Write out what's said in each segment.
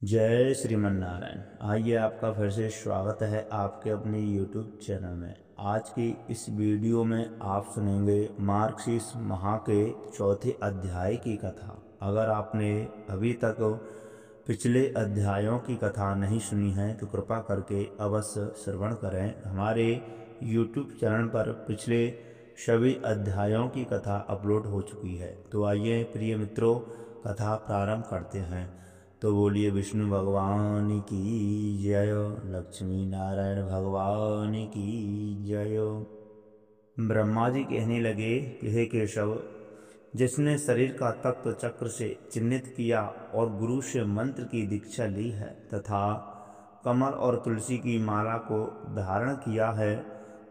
जय श्रीमन नारायण। आइए, आपका फिर से स्वागत है आपके अपने YouTube चैनल में। आज की इस वीडियो में आप सुनेंगे मार्क्सिस महा के चौथे अध्याय की कथा। अगर आपने अभी तक पिछले अध्यायों की कथा नहीं सुनी है तो कृपा करके अवश्य श्रवण करें। हमारे YouTube चैनल पर पिछले सभी अध्यायों की कथा अपलोड हो चुकी है। तो आइए प्रिय मित्रों, कथा प्रारंभ करते हैं। तो बोलिए विष्णु भगवान की जय, लक्ष्मी नारायण भगवान की जय। ब्रह्मा जी कहने लगे कि हे केशव, जिसने शरीर का तत्व चक्र से चिन्हित किया और गुरु से मंत्र की दीक्षा ली है तथा कमल और तुलसी की माला को धारण किया है,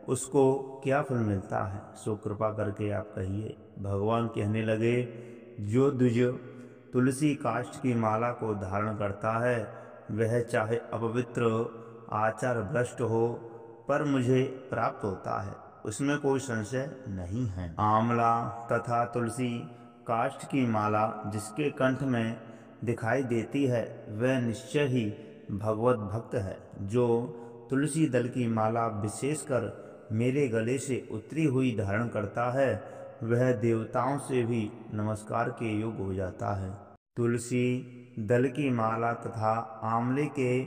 उसको क्या फल मिलता है, सो कृपा करके आप कहिए। भगवान कहने लगे, जो द्विज तुलसी काष्ठ की माला को धारण करता है वह चाहे अपवित्र आचार भ्रष्ट हो पर मुझे प्राप्त होता है, उसमें कोई संशय नहीं है। आंवला तथा तुलसी काष्ठ की माला जिसके कंठ में दिखाई देती है वह निश्चय ही भगवत भक्त है। जो तुलसी दल की माला विशेषकर मेरे गले से उतरी हुई धारण करता है वह देवताओं से भी नमस्कार के योग्य हो जाता है। तुलसी दल की माला तथा आंवले के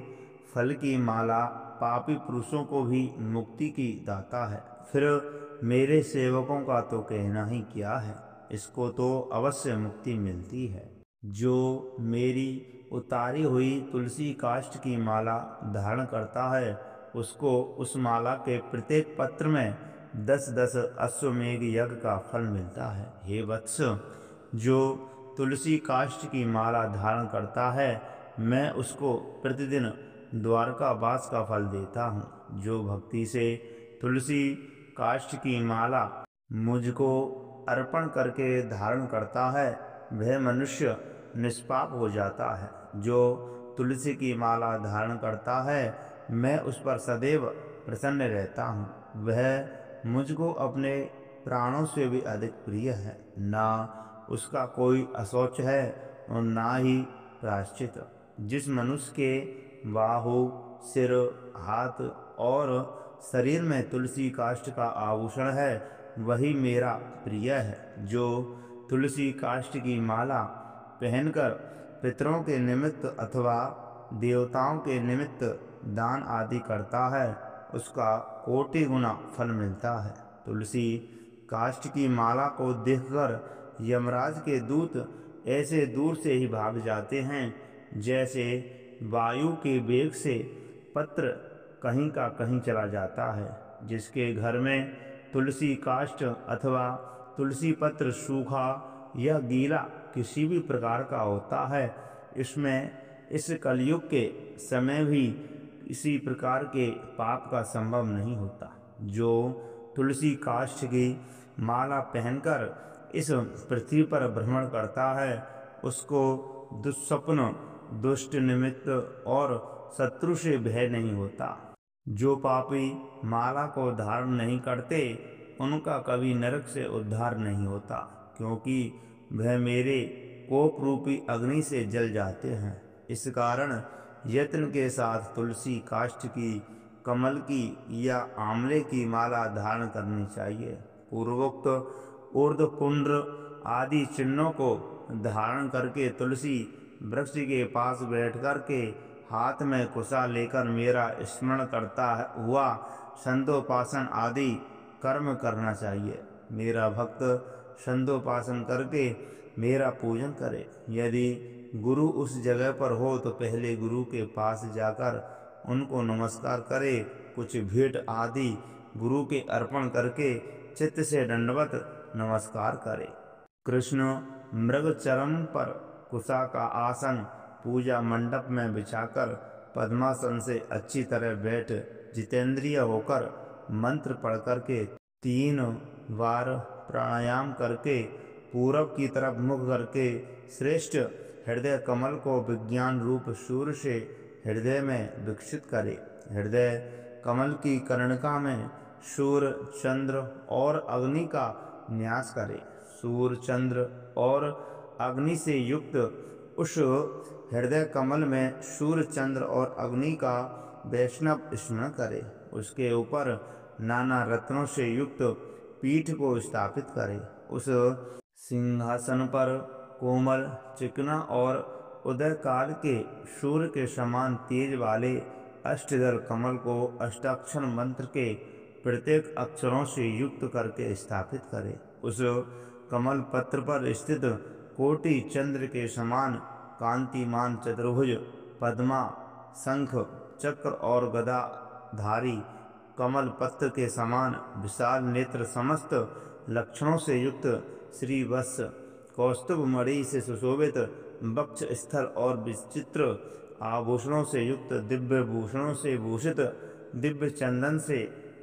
फल की माला पापी पुरुषों को भी मुक्ति की दाता है। फिर मेरे सेवकों का तो कहना ही क्या है, इसको तो अवश्य मुक्ति मिलती है। जो मेरी उतारी हुई तुलसी काष्ठ की माला धारण करता है उसको उस माला के प्रत्येक पत्र में 10-10 अश्वमेघ यज्ञ का फल मिलता है। हे वत्स, जो तुलसी काष्ठ की माला धारण करता है मैं उसको प्रतिदिन द्वारकावास का फल देता हूँ। जो भक्ति से तुलसी काष्ठ की माला मुझको अर्पण करके धारण करता है वह मनुष्य निष्पाप हो जाता है। जो तुलसी की माला धारण करता है मैं उस पर सदैव प्रसन्न रहता हूँ। वह मुझको अपने प्राणों से भी अधिक प्रिय है। ना उसका कोई अशौच है और ना ही प्रायश्चित। जिस मनुष्य के बाहु, सिर, हाथ और शरीर में तुलसी काष्ठ का आभूषण है वही मेरा प्रिय है। जो तुलसी काष्ठ की माला पहनकर पितरों के निमित्त अथवा देवताओं के निमित्त दान आदि करता है उसका कोटि गुना फल मिलता है। तुलसी काष्ठ की माला को देखकर यमराज के दूत ऐसे दूर से ही भाग जाते हैं जैसे वायु के वेग से पत्र कहीं का कहीं चला जाता है। जिसके घर में तुलसी काष्ठ अथवा तुलसी पत्र सूखा या गीला किसी भी प्रकार का होता है, इसमें इस कलयुग के समय भी किसी प्रकार के पाप का संभव नहीं होता। जो तुलसी काष्ठ की माला पहनकर इस पृथ्वी पर भ्रमण करता है उसको दुस्वप्न, दुष्ट निमित्त और शत्रु से भय नहीं होता। जो पापी माला को धारण नहीं करते उनका कभी नरक से उद्धार नहीं होता, क्योंकि वह मेरे कोप रूपी अग्नि से जल जाते हैं। इस कारण यत्न के साथ तुलसी काष्ठ की, कमल की या आंवले की माला धारण करनी चाहिए। पूर्वोक्त ऊर्ध्वपुंड्र आदि चिन्हों को धारण करके तुलसी वृक्ष के पास बैठ कर के हाथ में कुशा लेकर मेरा स्मरण करता हुआ संतोपासन आदि कर्म करना चाहिए। मेरा भक्त संतोपासन करके मेरा पूजन करे। यदि गुरु उस जगह पर हो तो पहले गुरु के पास जाकर उनको नमस्कार करे। कुछ भेंट आदि गुरु के अर्पण करके चित्त से दंडवत नमस्कार करे। कृष्ण मृग चरम पर कुशा का आसन पूजा मंडप में बिछाकर पद्मासन से अच्छी तरह बैठ जितेंद्रिय होकर मंत्र पढ़ करके 3 बार प्राणायाम करके पूरब की तरफ मुख करके श्रेष्ठ हृदय कमल को विज्ञान रूप सूर्य से हृदय में विकसित करे। हृदय कमल की कर्णिका में सूर्य, चंद्र और अग्नि का न्यास करे। सूर्य, चंद्र और अग्नि से युक्त उस हृदय कमल में सूर्य चंद्र और अग्नि का वैष्णव स्मरण करे। उसके ऊपर नाना रत्नों से युक्त पीठ को स्थापित करे। उस सिंहासन पर कोमल, चिकना और उदय काल के सूर्य के समान तेज वाले अष्टदल कमल को अष्टाक्षर मंत्र के प्रत्येक अक्षरों से युक्त करके स्थापित करे। उस कमल पत्र पर स्थित कोटि चंद्र के समान कांतिमान चतुर्भुज, पद्मा, शंख, चक्र और गदा धारी, कमल पत्र के समान विशाल नेत्र, समस्त लक्षणों से युक्त श्रीवत्स, कौस्तुभ मणि से सुशोभित वक्ष स्थल और विचित्र आभूषणों से युक्त, दिव्य भूषणों से भूषित, दिव्य चंदन से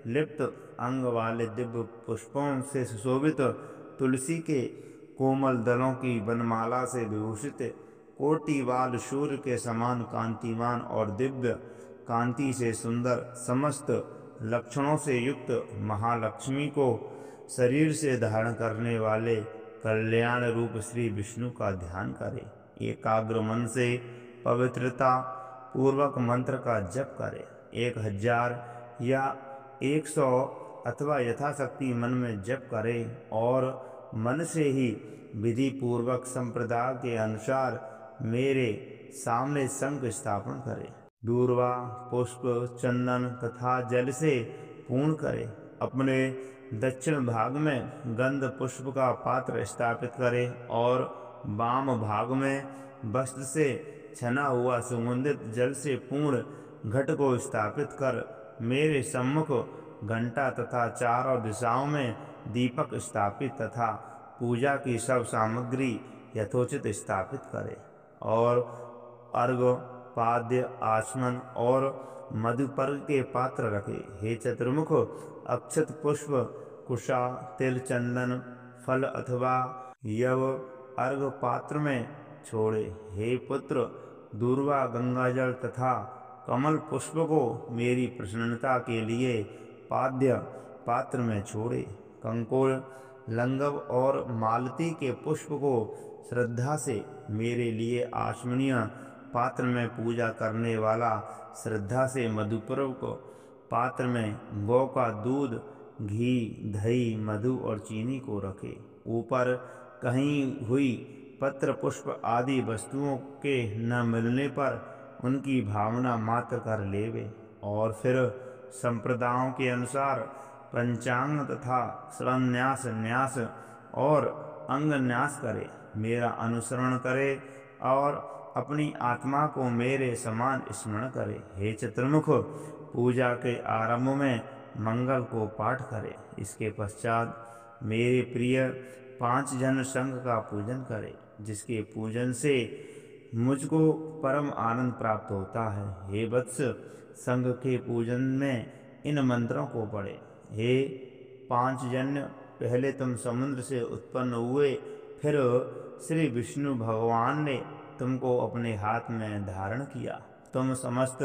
लिप्त अंग वाले, दिव्य पुष्पों से सुशोभित, तुलसी के कोमल दलों की वनमाला से विभूषित, कोटिवाल सूर्य के समान कांतिमान और दिव्य कांति से सुंदर, समस्त लक्षणों से युक्त महालक्ष्मी को शरीर से धारण करने वाले कल्याण रूप श्री विष्णु का ध्यान करे। एकाग्र मन से पवित्रता पूर्वक मंत्र का जप करे। 1000 या 100 अथवा यथाशक्ति मन में जप करे और मन से ही विधि पूर्वक संप्रदाय के अनुसार मेरे सामने शंख स्थापन करे। दूर्वा, पुष्प, चंदन तथा जल से पूर्ण करे। अपने दक्षिण भाग में गंध पुष्प का पात्र स्थापित करे और वाम भाग में वस्त्र से छना हुआ सुगंधित जल से पूर्ण घट को स्थापित कर मेरे सम्मुख घंटा तथा चारों दिशाओं में दीपक स्थापित तथा पूजा की सब सामग्री यथोचित स्थापित करे और अर्घ्य, पाद्य, आचमन और मधुपर्क के पात्र रखे। हे चतुर्मुख, अक्षत, पुष्प, कुशा, तिल, चंदन, फल अथवा यव अर्घ पात्र में छोड़े। हे पुत्र, दूर्वा, गंगाजल तथा कमल पुष्प को मेरी प्रसन्नता के लिए पाद्य पात्र में छोड़े। कंकोल, लंगव और मालती के पुष्प को श्रद्धा से मेरे लिए आचमनीय पात्र में पूजा करने वाला श्रद्धा से मधुपर्क पात्र में गौ का दूध, घी, दही, मधु और चीनी को रखे। ऊपर कहीं हुई पत्र पुष्प आदि वस्तुओं के न मिलने पर उनकी भावना मात्र कर लेवे और फिर संप्रदायों के अनुसार पंचांग तथा श्रवन्यास, न्यास और अंगन्यास करे। मेरा अनुसरण करे और अपनी आत्मा को मेरे समान स्मरण करे। हे चतुर्मुख, पूजा के आरंभ में मंगल को पाठ करे। इसके पश्चात मेरे प्रिय 5 जन संघ का पूजन करे, जिसके पूजन से मुझको परम आनंद प्राप्त होता है। हे वत्स, संघ के पूजन में इन मंत्रों को पढ़े। हे 5 जन्य, पहले तुम समुद्र से उत्पन्न हुए, फिर श्री विष्णु भगवान ने तुमको अपने हाथ में धारण किया। तुम समस्त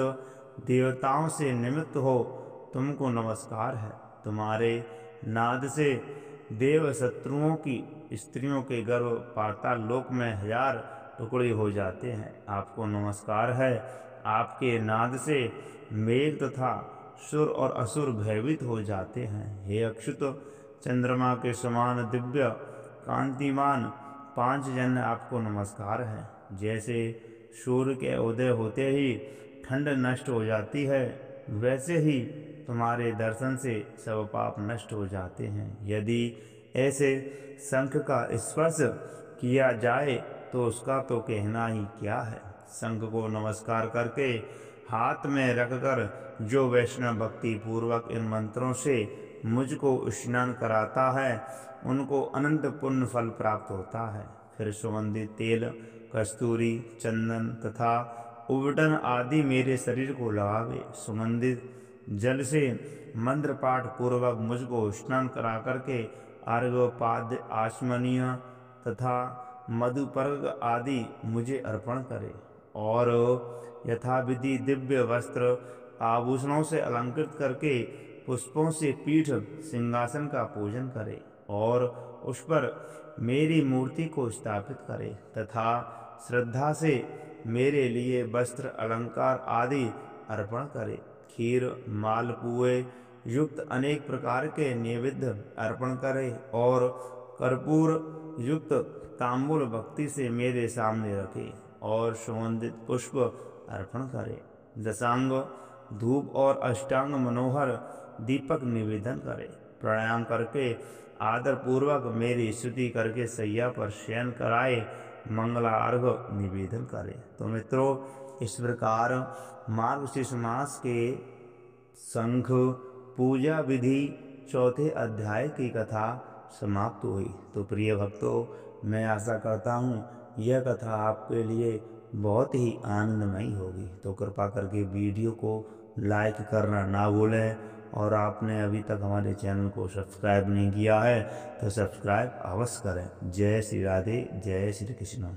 देवताओं से निमित्त हो, तुमको नमस्कार है। तुम्हारे नाद से देव शत्रुओं की स्त्रियों के गर्भ पाताल लोक में 1000 टुकड़े हो जाते हैं। आपको नमस्कार है। आपके नाद से मेघ तथा सुर और असुर भयभीत हो जाते हैं। हे अच्युत, चंद्रमा के समान दिव्य कांतिमान 5 जन आपको नमस्कार है। जैसे सूर्य के उदय होते ही ठंड नष्ट हो जाती है, वैसे ही तुम्हारे दर्शन से सब पाप नष्ट हो जाते हैं। यदि ऐसे शंख का स्पर्श किया जाए तो उसका तो कहना ही क्या है। शंख को नमस्कार करके हाथ में रखकर जो वैष्णव भक्ति पूर्वक इन मंत्रों से मुझको स्नान कराता है, उनको अनंत पुण्य फल प्राप्त होता है। फिर सुगंधित तेल, कस्तूरी, चंदन तथा उबटन आदि मेरे शरीर को लगावे। सुगंधित जल से मंत्र पाठ पूर्वक मुझको स्नान करा करके अर्घ्य, पाद्य, आचमनीय तथा मधुपर्क आदि मुझे अर्पण करे और यथाविधि दिव्य वस्त्र आभूषणों से अलंकृत करके पुष्पों से पीठ सिंहासन का पूजन करे और उस पर मेरी मूर्ति को स्थापित करे तथा श्रद्धा से मेरे लिए वस्त्र अलंकार आदि अर्पण करे। खीर मालपुए युक्त अनेक प्रकार के नैवेद्य अर्पण करे और कर्पूर युक्त तांबूल भक्ति से मेरे सामने रखे और सुगंधित पुष्प अर्पण करे। दशांग धूप और अष्टांग मनोहर दीपक निवेदन करे। प्रणाम करके आदर पूर्वक मेरी स्तुति करके सैया पर शयन कराए मंगलार्घ निवेदन करे। तो मित्रों, इस प्रकार मार्गशीर्ष मास के शंख पूजा विधि चौथे अध्याय की कथा समाप्त हुई। तो प्रिय भक्तों, मैं आशा करता हूँ यह कथा आपके लिए बहुत ही आनंदमयी होगी। तो कृपा करके वीडियो को लाइक करना ना भूलें और आपने अभी तक हमारे चैनल को सब्सक्राइब नहीं किया है तो सब्सक्राइब अवश्य करें। जय श्री राधे, जय श्री कृष्ण।